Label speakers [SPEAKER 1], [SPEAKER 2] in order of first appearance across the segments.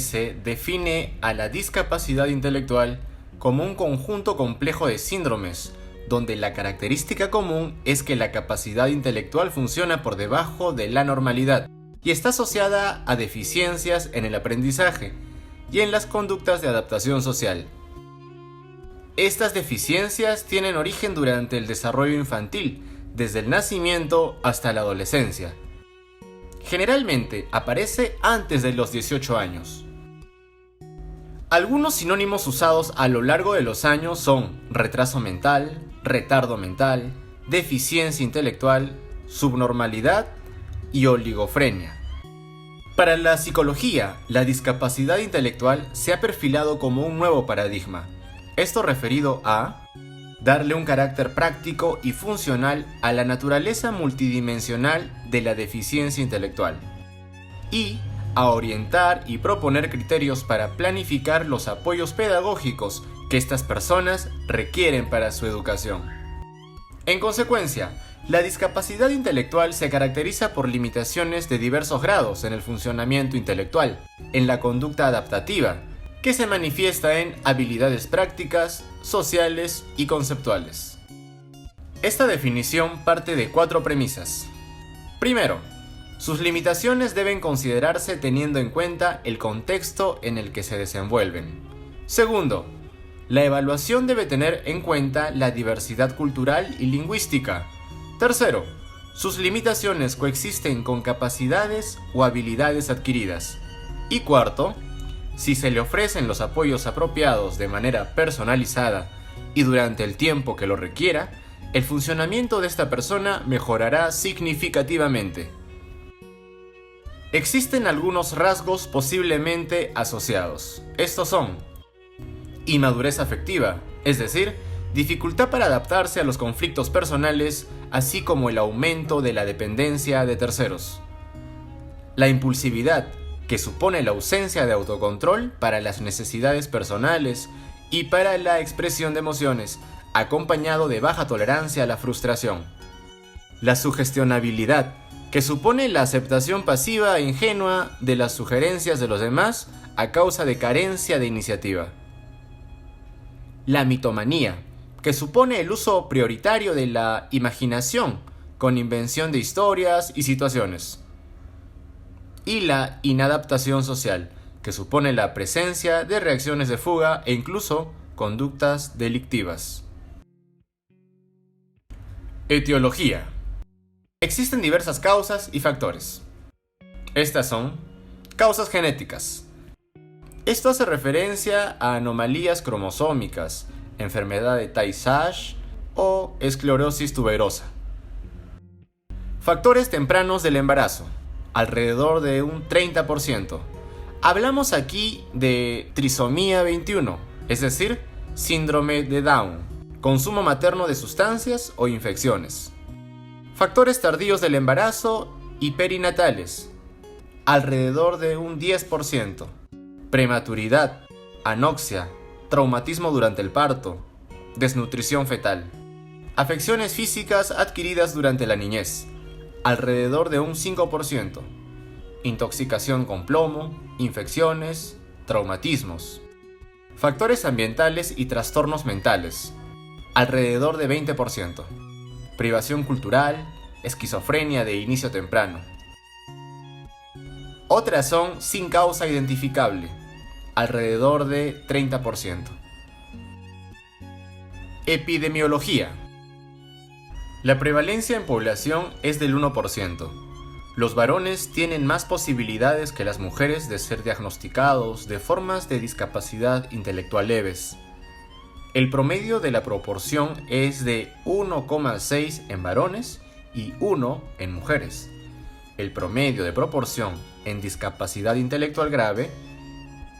[SPEAKER 1] Se define a la discapacidad intelectual como un conjunto complejo de síndromes, donde la característica común es que la capacidad intelectual funciona por debajo de la normalidad y está asociada a deficiencias en el aprendizaje y en las conductas de adaptación social. Estas deficiencias tienen origen durante el desarrollo infantil, desde el nacimiento hasta la adolescencia. Generalmente aparece antes de los 18 años. Algunos sinónimos usados a lo largo de los años son retraso mental, retardo mental, deficiencia intelectual, subnormalidad y oligofrenia. Para la psicología, la discapacidad intelectual se ha perfilado como un nuevo paradigma. Esto referido a darle un carácter práctico y funcional a la naturaleza multidimensional de la deficiencia intelectual y a orientar y proponer criterios para planificar los apoyos pedagógicos que estas personas requieren para su educación. En consecuencia, la discapacidad intelectual se caracteriza por limitaciones de diversos grados en el funcionamiento intelectual, en la conducta adaptativa, que se manifiesta en habilidades prácticas, sociales y conceptuales. Esta definición parte de 4 premisas. Primero, sus limitaciones deben considerarse teniendo en cuenta el contexto en el que se desenvuelven. Segundo, la evaluación debe tener en cuenta la diversidad cultural y lingüística. Tercero, sus limitaciones coexisten con capacidades o habilidades adquiridas. Y cuarto, si se le ofrecen los apoyos apropiados de manera personalizada y durante el tiempo que lo requiera, el funcionamiento de esta persona mejorará significativamente. Existen algunos rasgos posiblemente asociados. Estos son: inmadurez afectiva, es decir, dificultad para adaptarse a los conflictos personales, así como el aumento de la dependencia de terceros. La impulsividad, que supone la ausencia de autocontrol para las necesidades personales y para la expresión de emociones, acompañado de baja tolerancia a la frustración. La sugestionabilidad, que supone la aceptación pasiva e ingenua de las sugerencias de los demás a causa de carencia de iniciativa. La mitomanía, que supone el uso prioritario de la imaginación con invención de historias y situaciones. Y la inadaptación social, que supone la presencia de reacciones de fuga e incluso conductas delictivas. Etiología. Existen diversas causas y factores. Estas son causas genéticas. Esto hace referencia a anomalías cromosómicas, enfermedad de Tay-Sachs o esclerosis tuberosa. Factores tempranos del embarazo, alrededor de un 30%. Hablamos aquí de trisomía 21, es decir, síndrome de Down, consumo materno de sustancias o infecciones. Factores tardíos del embarazo y perinatales, alrededor de un 10%. Prematuridad, anoxia, traumatismo durante el parto, desnutrición fetal. Afecciones físicas adquiridas durante la niñez, alrededor de un 5%. Intoxicación con plomo, infecciones, traumatismos. Factores ambientales y trastornos mentales, alrededor de 20%. Privación cultural, esquizofrenia de inicio temprano. Otras son sin causa identificable, alrededor de 30%. Epidemiología. La prevalencia en población es del 1%. Los varones tienen más posibilidades que las mujeres de ser diagnosticados de formas de discapacidad intelectual leves. El promedio de la proporción es de 1,6 en varones y 1 en mujeres. El promedio de proporción en discapacidad intelectual grave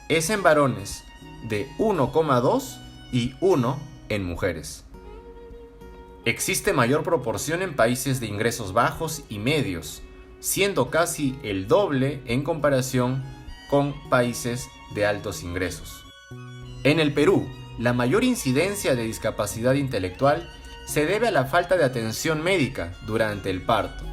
[SPEAKER 1] es en varones de 1,2 y 1 en mujeres. Existe mayor proporción en países de ingresos bajos y medios, siendo casi el doble en comparación con países de altos ingresos. En el Perú, la mayor incidencia de discapacidad intelectual se debe a la falta de atención médica durante el parto,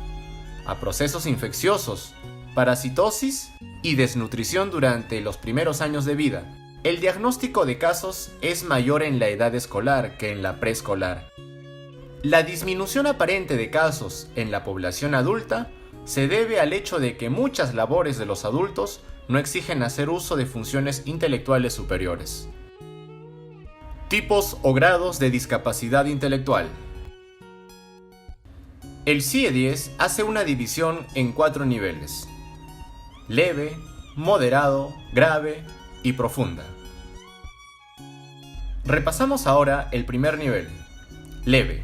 [SPEAKER 1] a procesos infecciosos, parasitosis y desnutrición durante los primeros años de vida. El diagnóstico de casos es mayor en la edad escolar que en la preescolar. La disminución aparente de casos en la población adulta se debe al hecho de que muchas labores de los adultos no exigen hacer uso de funciones intelectuales superiores. Tipos o grados de discapacidad intelectual. El CIE-10 hace una división en 4 niveles: leve, moderado, grave y profunda. Repasamos ahora el primer nivel, leve.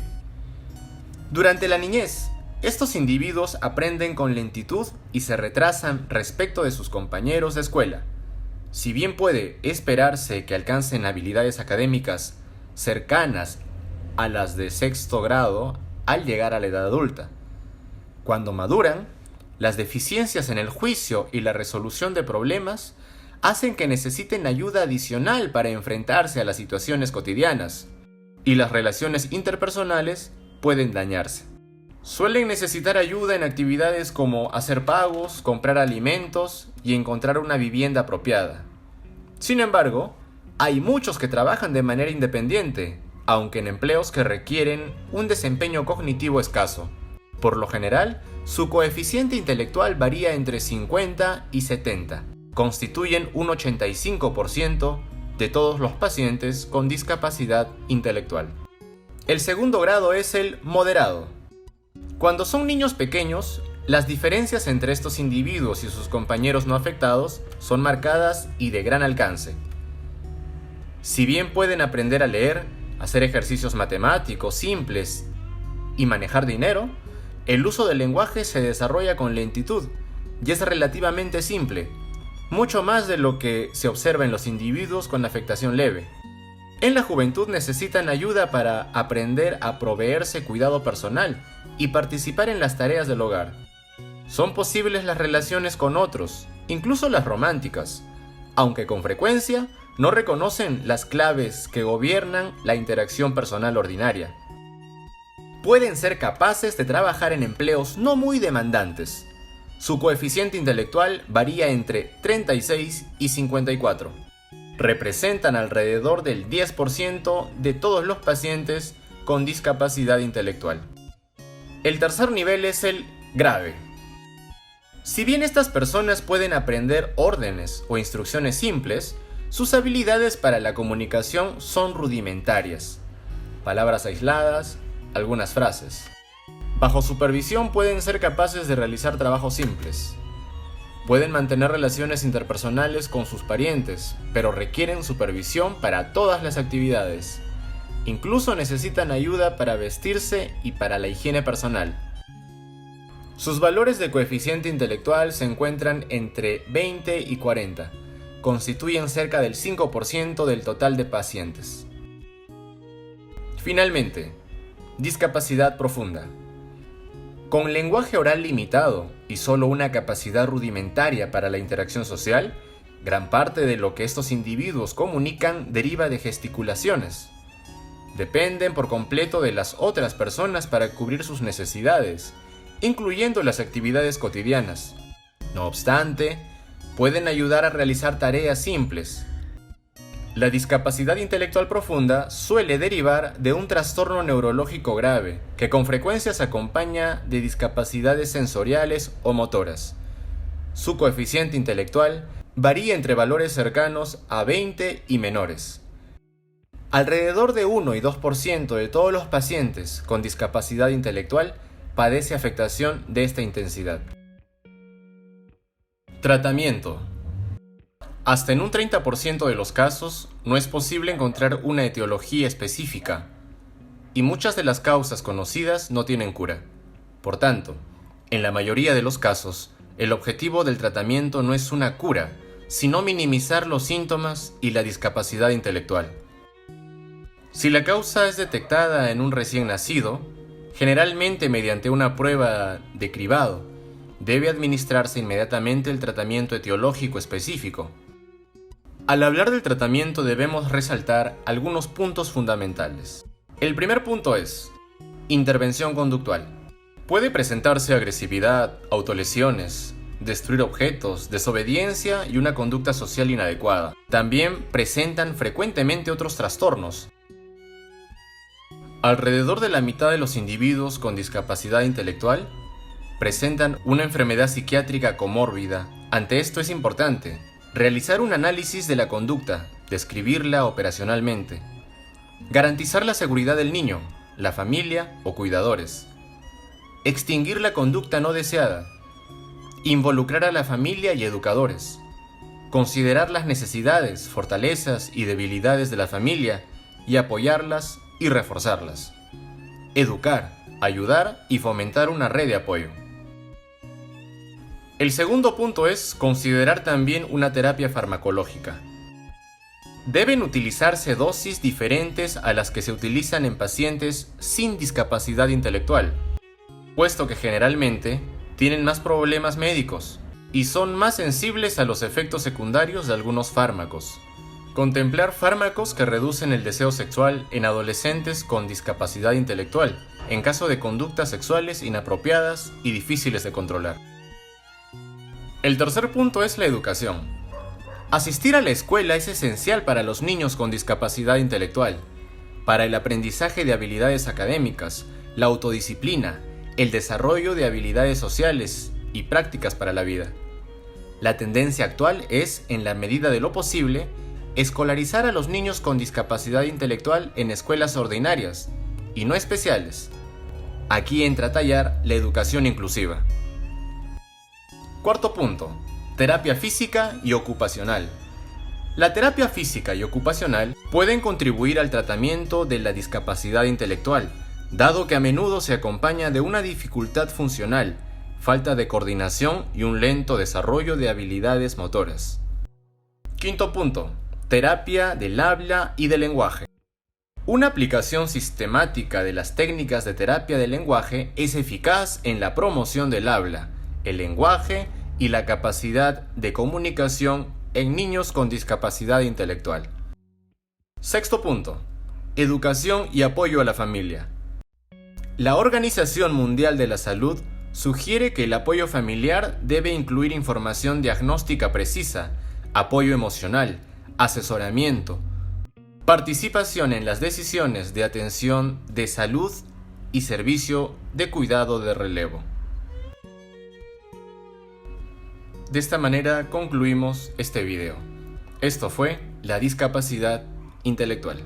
[SPEAKER 1] Durante la niñez, estos individuos aprenden con lentitud y se retrasan respecto de sus compañeros de escuela. Si bien puede esperarse que alcancen habilidades académicas cercanas a las de sexto grado al llegar a la edad adulta. Cuando maduran, las deficiencias en el juicio y la resolución de problemas hacen que necesiten ayuda adicional para enfrentarse a las situaciones cotidianas, y las relaciones interpersonales pueden dañarse. Suelen necesitar ayuda en actividades como hacer pagos, comprar alimentos y encontrar una vivienda apropiada. Sin embargo, hay muchos que trabajan de manera independiente, aunque en empleos que requieren un desempeño cognitivo escaso. Por lo general, su coeficiente intelectual varía entre 50 y 70. Constituyen un 85% de todos los pacientes con discapacidad intelectual. El segundo grado es el moderado. Cuando son niños pequeños, las diferencias entre estos individuos y sus compañeros no afectados son marcadas y de gran alcance. Si bien pueden aprender a leer, hacer ejercicios matemáticos simples y manejar dinero, el uso del lenguaje se desarrolla con lentitud y es relativamente simple, mucho más de lo que se observa en los individuos con afectación leve. En la juventud necesitan ayuda para aprender a proveerse cuidado personal y participar en las tareas del hogar. Son posibles las relaciones con otros, incluso las románticas, aunque con frecuencia no reconocen las claves que gobiernan la interacción personal ordinaria. Pueden ser capaces de trabajar en empleos no muy demandantes. Su coeficiente intelectual varía entre 36 y 54. Representan alrededor del 10% de todos los pacientes con discapacidad intelectual. El tercer nivel es el grave. Si bien estas personas pueden aprender órdenes o instrucciones simples, sus habilidades para la comunicación son rudimentarias. Palabras aisladas, algunas frases. Bajo supervisión pueden ser capaces de realizar trabajos simples. Pueden mantener relaciones interpersonales con sus parientes, pero requieren supervisión para todas las actividades. Incluso necesitan ayuda para vestirse y para la higiene personal. Sus valores de coeficiente intelectual se encuentran entre 20 y 40. Constituyen cerca del 5% del total de pacientes. Finalmente, discapacidad profunda. Con lenguaje oral limitado y solo una capacidad rudimentaria para la interacción social, gran parte de lo que estos individuos comunican deriva de gesticulaciones. Dependen por completo de las otras personas para cubrir sus necesidades, incluyendo las actividades cotidianas. No obstante, pueden ayudar a realizar tareas simples. La discapacidad intelectual profunda suele derivar de un trastorno neurológico grave, que con frecuencia se acompaña de discapacidades sensoriales o motoras. Su coeficiente intelectual varía entre valores cercanos a 20 y menores. Alrededor de 1 y 2% de todos los pacientes con discapacidad intelectual padece afectación de esta intensidad. Tratamiento. Hasta en un 30% de los casos no es posible encontrar una etiología específica, y muchas de las causas conocidas no tienen cura. Por tanto, en la mayoría de los casos, el objetivo del tratamiento no es una cura, sino minimizar los síntomas y la discapacidad intelectual. Si la causa es detectada en un recién nacido, generalmente mediante una prueba de cribado, debe administrarse inmediatamente el tratamiento etiológico específico. Al hablar del tratamiento debemos resaltar algunos puntos fundamentales. El primer punto es intervención conductual. Puede presentarse agresividad, autolesiones, destruir objetos, desobediencia y una conducta social inadecuada. También presentan frecuentemente otros trastornos. Alrededor de la mitad de los individuos con discapacidad intelectual presentan una enfermedad psiquiátrica comórbida. Ante esto es importante realizar un análisis de la conducta, describirla operacionalmente, garantizar la seguridad del niño, la familia o cuidadores, extinguir la conducta no deseada, involucrar a la familia y educadores, considerar las necesidades, fortalezas y debilidades de la familia y apoyarlas y reforzarlas, educar, ayudar y fomentar una red de apoyo. El segundo punto es considerar también una terapia farmacológica. Deben utilizarse dosis diferentes a las que se utilizan en pacientes sin discapacidad intelectual, puesto que generalmente tienen más problemas médicos y son más sensibles a los efectos secundarios de algunos fármacos. Contemplar fármacos que reducen el deseo sexual en adolescentes con discapacidad intelectual, en caso de conductas sexuales inapropiadas y difíciles de controlar. El tercer punto es la educación. Asistir a la escuela es esencial para los niños con discapacidad intelectual, para el aprendizaje de habilidades académicas, la autodisciplina, el desarrollo de habilidades sociales y prácticas para la vida. La tendencia actual es, en la medida de lo posible, escolarizar a los niños con discapacidad intelectual en escuelas ordinarias y no especiales. Aquí entra a tallar la educación inclusiva. Cuarto punto, terapia física y ocupacional. La terapia física y ocupacional pueden contribuir al tratamiento de la discapacidad intelectual, dado que a menudo se acompaña de una dificultad funcional, falta de coordinación y un lento desarrollo de habilidades motoras. Quinto punto, terapia del habla y del lenguaje. Una aplicación sistemática de las técnicas de terapia del lenguaje es eficaz en la promoción del habla, el lenguaje y la capacidad de comunicación en niños con discapacidad intelectual. Sexto punto, educación y apoyo a la familia. La Organización Mundial de la Salud sugiere que el apoyo familiar debe incluir información diagnóstica precisa, apoyo emocional, asesoramiento, participación en las decisiones de atención de salud y servicio de cuidado de relevo. De esta manera concluimos este video. Esto fue la discapacidad intelectual.